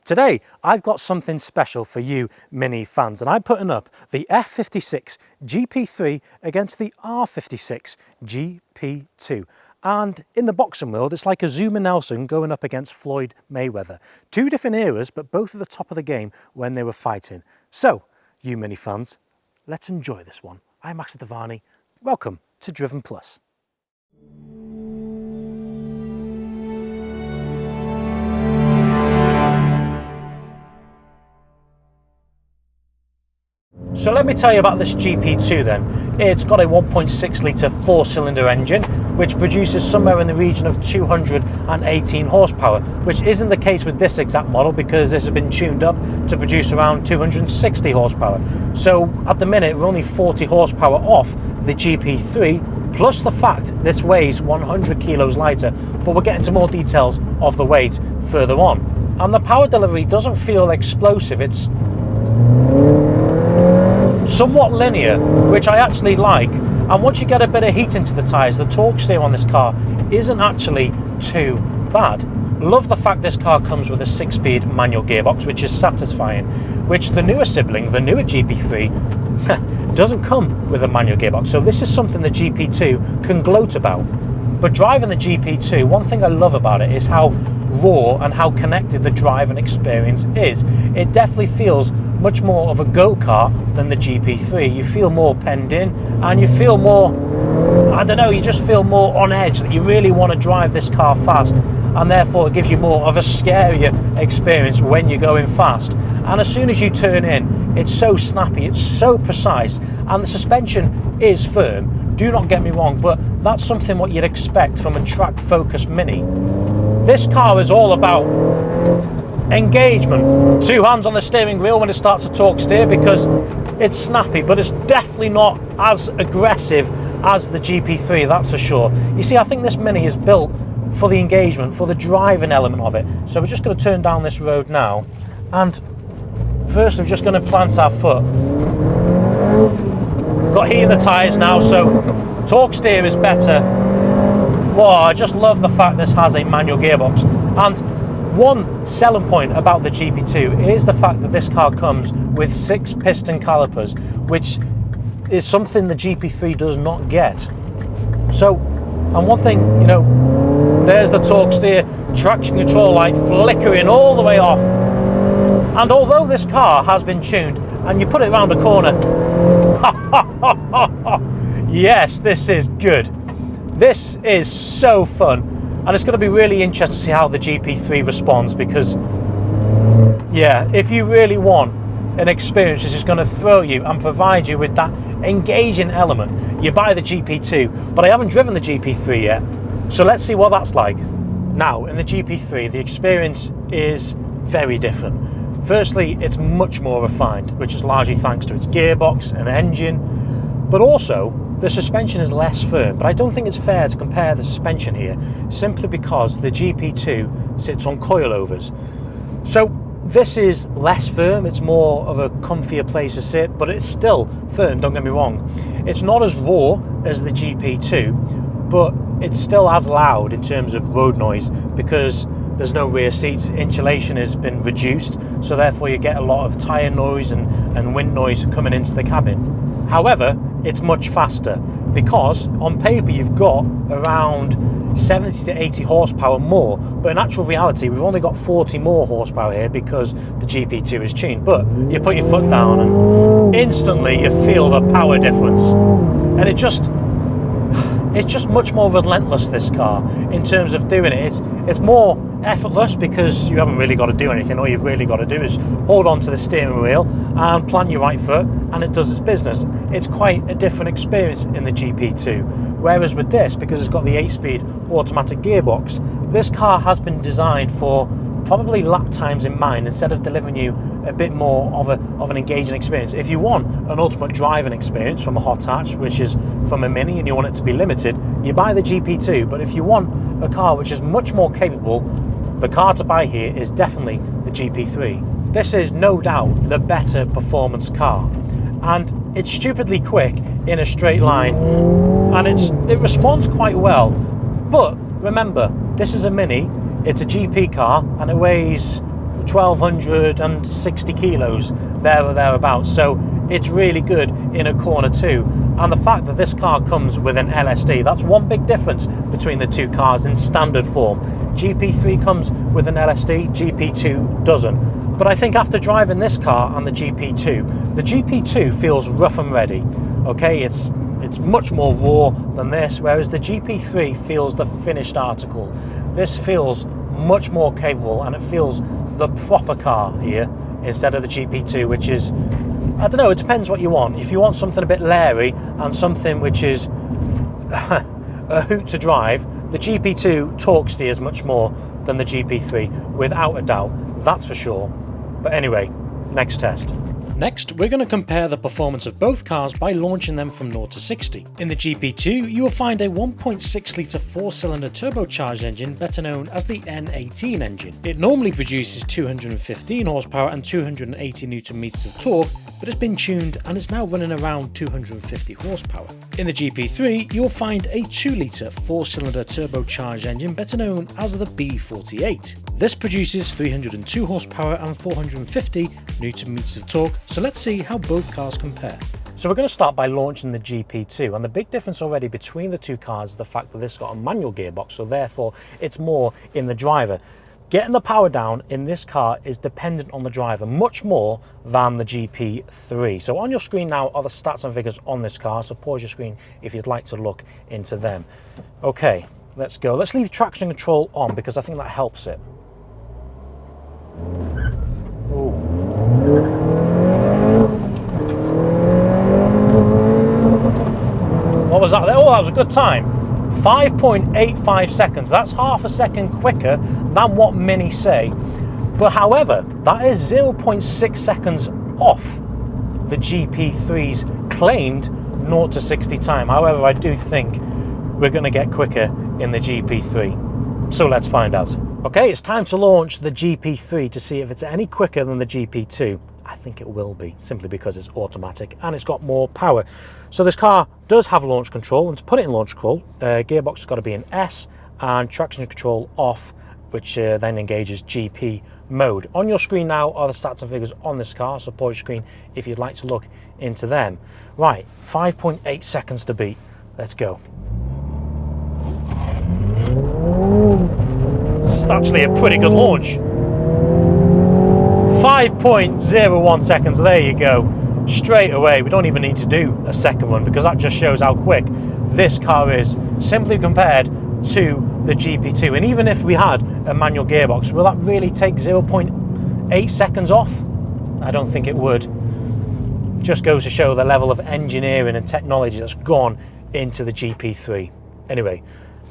Today, I've got something special for you Mini fans, and I'm putting up the F56 GP3 against the R56 GP2. And in the boxing world, it's like a Zuma Nelson going up against Floyd Mayweather. Two different eras, but both at the top of the game when they were fighting. So, you Mini fans, let's enjoy this one. I'm Max Devani. Welcome to Driven Plus. So let me tell you about this GP2 then. It's got a 1.6 litre 4-cylinder engine which produces somewhere in the region of 218 horsepower, which isn't the case with this exact model because this has been tuned up to produce around 260 horsepower. So at the minute we're only 40 horsepower off the GP3, plus the fact this weighs 100 kilos lighter, but we'll get into more details of the weight further on. And the power delivery doesn't feel explosive, it's somewhat linear, which I actually like, and once you get a bit of heat into the tyres, the torque steer on this car isn't actually too bad. Love the fact this car comes with a 6-speed manual gearbox, which is satisfying, which the newer sibling, the newer GP3, doesn't come with a manual gearbox, so this is something the GP2 can gloat about. But driving the GP2, one thing I love about it is how raw and how connected the driving experience is. It definitely feels much more of a go-kart than the GP3. You feel more penned in and you feel more, I don't know, you just feel more on edge, that you really want to drive this car fast, and therefore it gives you more of a scarier experience when you're going fast. And as soon as you turn in, it's so snappy, it's so precise, and the suspension is firm. Do not get me wrong, but that's something what you'd expect from a track-focused Mini. This car is all about engagement. Two hands on the steering wheel when it starts to torque steer because it's snappy, but it's definitely not as aggressive as the GP3, that's for sure. You see, I think this Mini is built for the engagement, for the driving element of it. So we're just going to turn down this road now, and first we're just going to plant our foot. Got heat in the tyres now, so torque steer is better. Whoa, I just love the fact this has a manual gearbox. And one selling point about the GP2 is the fact that this car comes with 6 piston calipers, which is something the GP3 does not get. So, and one thing, you know, there's the torque steer, traction control light flickering all the way off. And although this car has been tuned, and you put it around a corner, yes, this is good. This is so fun. And it's going to be really interesting to see how the GP3 responds, because, yeah, if you really want an experience which is going to throw you and provide you with that engaging element, you buy the GP2. But I haven't driven the GP3 yet, so let's see what that's like. Now, in the GP3, the experience is very different. Firstly, it's much more refined, which is largely thanks to its gearbox and engine, but also the suspension is less firm. But I don't think it's fair to compare the suspension here, simply because the GP2 sits on coilovers. So this is less firm, it's more of a comfier place to sit, but it's still firm, don't get me wrong. It's not as raw as the GP2, but it's still as loud in terms of road noise because there's no rear seats, insulation has been reduced, so therefore you get a lot of tyre noise and wind noise coming into the cabin. However, it's much faster because on paper you've got around 70 to 80 horsepower more, but in actual reality we've only got 40 more horsepower here because the GP2 is tuned. But you put your foot down and instantly you feel the power difference, and it's just much more relentless, this car, in terms of doing it. It's more effortless because you haven't really got to do anything. All you've really got to do is hold on to the steering wheel and plant your right foot, and it does its business. It's quite a different experience in the GP2. Whereas with this, because it's got the 8-speed automatic gearbox, this car has been designed for probably lap times in mind, instead of delivering you a bit more of an engaging experience. If you want an ultimate driving experience from a hot hatch, which is from a Mini, and you want it to be limited, you buy the GP2. But if you want a car which is much more capable, the car to buy here is definitely the GP3. This is no doubt the better performance car, and it's stupidly quick in a straight line, and it responds quite well. But remember, this is a Mini, it's a GP car, and it weighs 1260 kilos, there or thereabouts. So it's really good in a corner too. And the fact that this car comes with an LSD, that's one big difference between the two cars in standard form. GP3 comes with an LSD, GP2 doesn't. But I think after driving this car and the GP2 feels rough and ready. Okay, it's much more raw than this, whereas the GP3 feels the finished article. This feels much more capable, and it feels the proper car here instead of the GP2, which is, I don't know, it depends what you want. If you want something a bit leery and something which is a hoot to drive, the GP2 talk steers much more than the GP3, without a doubt, that's for sure. But anyway, next test. Next, we're going to compare the performance of both cars by launching them from 0 to 60. In the GP2, you will find a 1.6 litre 4-cylinder turbocharged engine, better known as the N18 engine. It normally produces 215 horsepower and 280 Nm of torque, but it's been tuned and is now running around 250 horsepower. In the GP3, you'll find a 2 litre 4-cylinder turbocharged engine, better known as the B48. This produces 302 horsepower and 450 Nm of torque, so let's see how both cars compare. So we're going to start by launching the GP2, and the big difference already between the two cars is the fact that this got a manual gearbox, so therefore it's more in the driver. Getting the power down in this car is dependent on the driver much more than the GP3. So on your screen now are the stats and figures on this car, so pause your screen if you'd like to look into them. Okay, let's go. Let's leave traction control on because I think that helps it. Ooh. What was that there? Oh, that was a good time. 5.85 seconds. That's half a second quicker than what Mini say. But however, that is 0.6 seconds off the GP3's claimed 0 to 60 time. However, I do think we're going to get quicker in the GP3. So let's find out. Okay, it's time to launch the GP3 to see if it's any quicker than the GP2. I think it will be, simply because it's automatic and it's got more power. So this car does have launch control, and to put it in launch control, gearbox has got to be in S and traction control off, which then engages GP mode. On your screen now are the stats and figures on this car, so pause your screen if you'd like to look into them. Right, 5.8 seconds to beat. Let's go. It's actually a pretty good launch. 5.01 seconds, there you go. Straight away, we don't even need to do a second one because that just shows how quick this car is, simply compared to the GP2. And even if we had a manual gearbox, will that really take 0.8 seconds off? I don't think it would. Just goes to show the level of engineering and technology that's gone into the GP3. Anyway,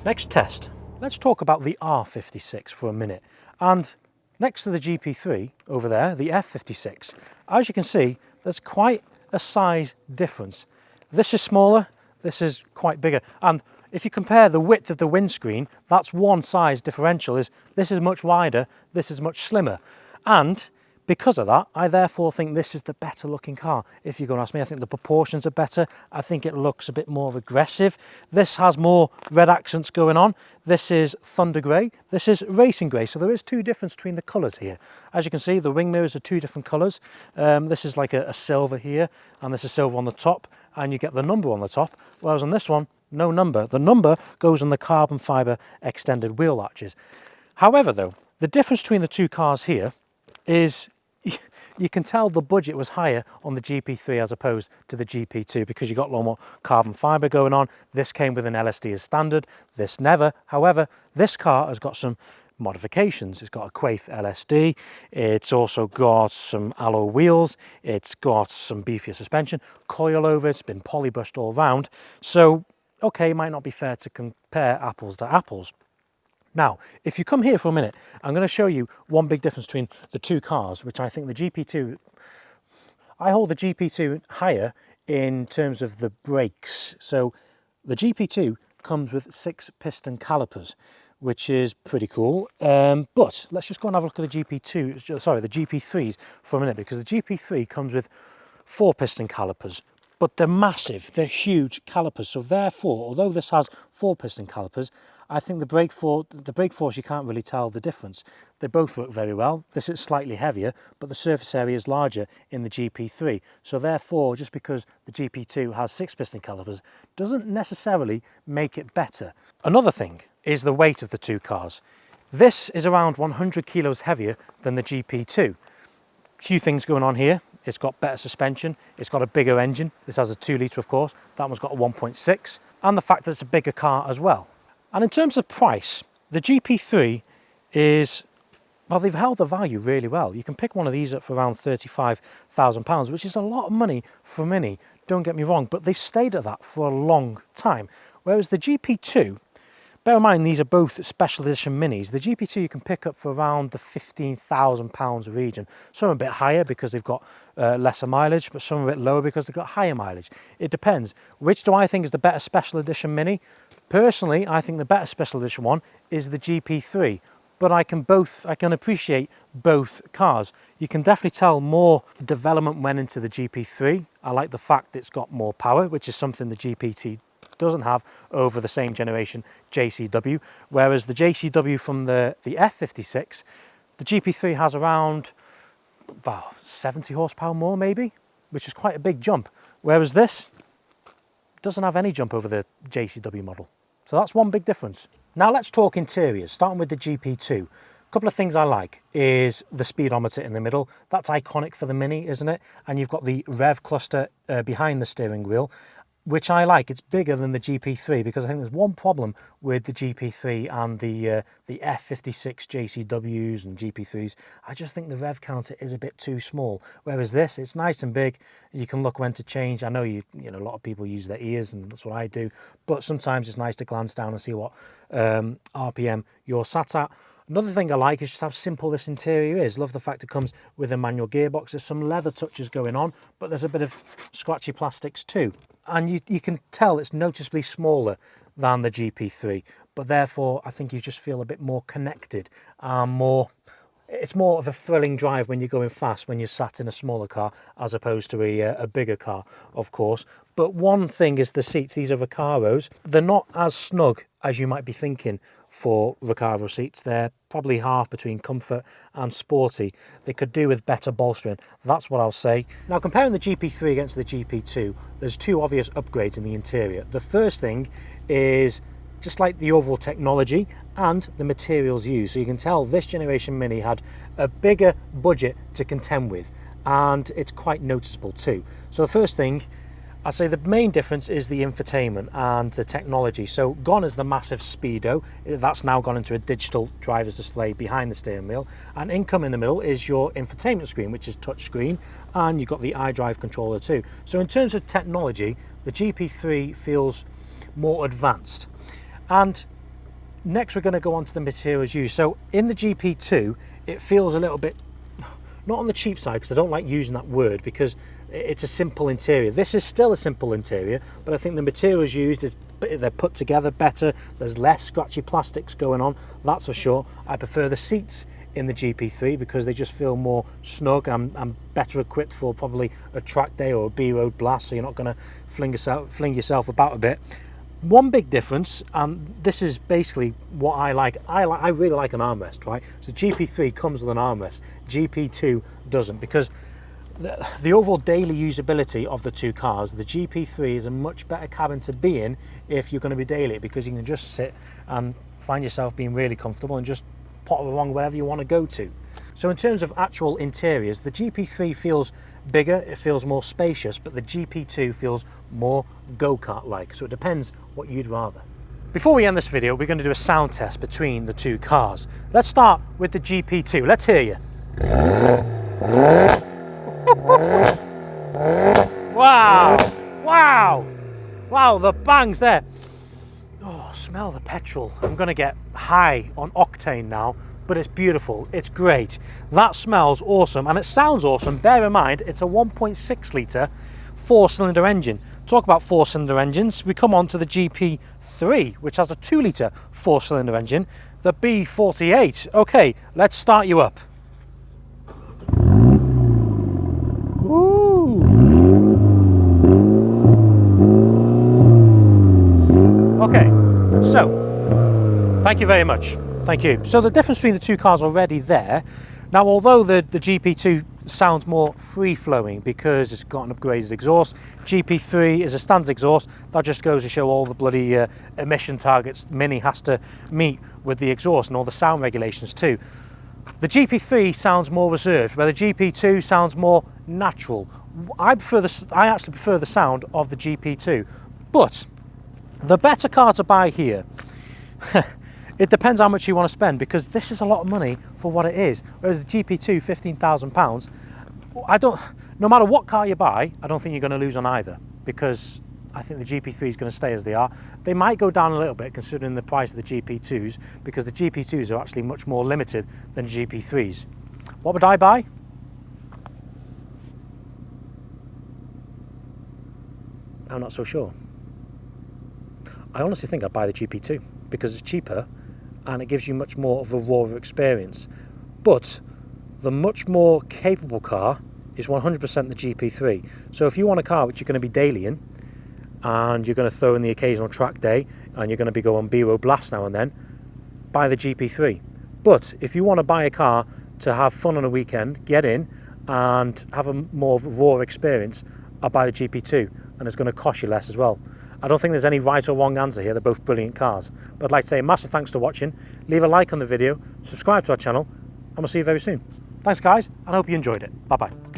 next test. Let's talk about the R56 for a minute. And next to the GP3 over there, the F56, as you can see, there's quite a size difference. This is smaller, this is quite bigger. And if you compare the width of the windscreen, that's one size differential. This is much wider, this is much slimmer. And because of that, I therefore think this is the better looking car. If you're going to ask me, I think the proportions are better. I think it looks a bit more aggressive. This has more red accents going on. This is thunder grey. This is racing grey. So there is two differences between the colours here. As you can see, the wing mirrors are two different colours. This is like a silver here, and this is silver on the top, and you get the number on the top. Whereas on this one, no number. The number goes on the carbon fibre extended wheel arches. However, though, the difference between the two cars here is you can tell the budget was higher on the GP3 as opposed to the GP2 because you got a lot more carbon fibre going on. This came with an LSD as standard, this never. However, this car has got some modifications. It's got a Quaife LSD, it's also got some alloy wheels, it's got some beefier suspension, coilover, it's been polybrushed all round. So, okay, it might not be fair to compare apples to apples. Now, if you come here for a minute, I'm going to show you one big difference between the two cars, which I think the GP2, I hold the GP2 higher in terms of the brakes. So the GP2 comes with 6 piston calipers, which is pretty cool. But let's just go and have a look at the GP3s for a minute, because the GP3 comes with 4 piston calipers. but they're massive, they're huge calipers. So therefore, although this has 4-piston calipers, I think the brake force, you can't really tell the difference. They both work very well. This is slightly heavier, but the surface area is larger in the GP3. So therefore, just because the GP2 has 6-piston calipers doesn't necessarily make it better. Another thing is the weight of the two cars. This is around 100 kilos heavier than the GP2. Few things going on here. It's got better suspension, it's got a bigger engine. This has a 2 litre, of course. That one's got a 1.6, and the fact that it's a bigger car as well. And in terms of price, the GP3 is, well, they've held the value really well. You can pick one of these up for around £35,000, which is a lot of money for a Mini, don't get me wrong, but they've stayed at that for a long time. Whereas the GP2, bear in mind, these are both special edition Minis. The GP2 you can pick up for around the £15,000 region. Some are a bit higher because they've got lesser mileage, but some are a bit lower because they've got higher mileage. It depends. Which do I think is the better special edition Mini? Personally, I think the better special edition one is the GP3, but I can appreciate both cars. You can definitely tell more development went into the GP3. I like the fact it's got more power, which is something the GP2 doesn't have over the same generation JCW, whereas the JCW from the F56, the GP3 has around about 70 horsepower more maybe, which is quite a big jump, whereas this doesn't have any jump over the JCW model. So that's one big difference. Now let's talk interiors, starting with the GP2. A couple of things I like is the speedometer in the middle. That's iconic for the Mini, isn't it? And you've got the rev cluster behind the steering wheel, which I like. It's bigger than the GP3 because I think there's one problem with the GP3 and the F56 JCWs and GP3s. I just think the rev counter is a bit too small. Whereas this, it's nice and big. You can look when to change. I know you know a lot of people use their ears, and that's what I do. But sometimes it's nice to glance down and see what RPM you're sat at. Another thing I like is just how simple this interior is. Love the fact it comes with a manual gearbox. There's some leather touches going on, but there's a bit of scratchy plastics too. And you can tell it's noticeably smaller than the GP3, but therefore I think you just feel a bit more connected and it's more of a thrilling drive when you're going fast when you're sat in a smaller car as opposed to a bigger car, of course. But one thing is the seats. These are Recaros. They're not as snug as you might be thinking for Recaro seats. They're probably half between comfort and sporty. They could do with better bolstering, that's what I'll say. Now, comparing the GP3 against the GP2, there's two obvious upgrades in the interior. The first thing is just like the overall technology and the materials used. So you can tell this generation Mini had a bigger budget to contend with, and it's quite noticeable too. So the first thing, I'd say the main difference is the infotainment and the technology. So gone is the massive speedo. That's now gone into a digital driver's display behind the steering wheel. And in the middle is your infotainment screen, which is touch screen, and you've got the iDrive controller too. So in terms of technology, the GP3 feels more advanced. And next we're going to go on to the materials used. So in the GP2, it feels a little bit, not on the cheap side, because I don't like using that word, because it's a simple interior. This is still a simple interior, but I think the materials used they're put together better. There's less scratchy plastics going on, that's for sure. I prefer the seats in the GP3 because they just feel more snug and better equipped for probably a track day or a B-road blast, so you're not going to fling yourself about a bit. One big difference, and this is basically what I like. I really like an armrest, right? So GP3 comes with an armrest. GP2 doesn't, because the overall daily usability of the two cars, the GP3 is a much better cabin to be in if you're going to be daily, because you can just sit and find yourself being really comfortable and just potter along wherever you want to go to. So in terms of actual interiors, the GP3 feels bigger, it feels more spacious, but the GP2 feels more go-kart like. So it depends what you'd rather. Before we end this video, we're going to do a sound test between the two cars. Let's start with the GP2. Let's hear you. Wow, wow, wow, the bangs there. Oh, smell the petrol. I'm gonna get high on octane now, but it's beautiful, it's great. That smells awesome and it sounds awesome. Bear in mind, it's a 1.6 litre 4-cylinder engine. Talk about 4-cylinder engines, we come on to the GP3, which has a 2 litre 4-cylinder engine, the B48. Okay, let's start you up. Ooh. you very much. Thank you. So the difference between the two cars already there. Now, although the GP2 sounds more free-flowing because it's got an upgraded exhaust, GP3 is a standard exhaust. That just goes to show all the bloody emission targets Mini has to meet with the exhaust and all the sound regulations too. The GP3 sounds more reserved, where the GP2 sounds more natural. I actually prefer the sound of the GP2, but the better car to buy here, it depends how much you want to spend, because this is a lot of money for what it is. Whereas the GP2, £15,000, no matter what car you buy, I don't think you're going to lose on either, because I think the GP3 is going to stay as they are. They might go down a little bit considering the price of the GP2s, because the GP2s are actually much more limited than GP3s. What would I buy? I'm not so sure. I honestly think I'd buy the GP2 because it's cheaper and it gives you much more of a raw experience. But the much more capable car is 100% the GP3. So if you want a car which you're going to be daily in, and you're going to throw in the occasional track day, and you're going to be going B-road blast now and then, buy the GP3. But if you want to buy a car to have fun on a weekend, get in and have a more raw experience, I'll buy the GP2, and it's going to cost you less as well. I don't think there's any right or wrong answer here. They're both brilliant cars. But I'd like to say a massive thanks for watching. Leave a like on the video, subscribe to our channel, and we'll see you very soon. Thanks guys, and I hope you enjoyed it. Bye bye.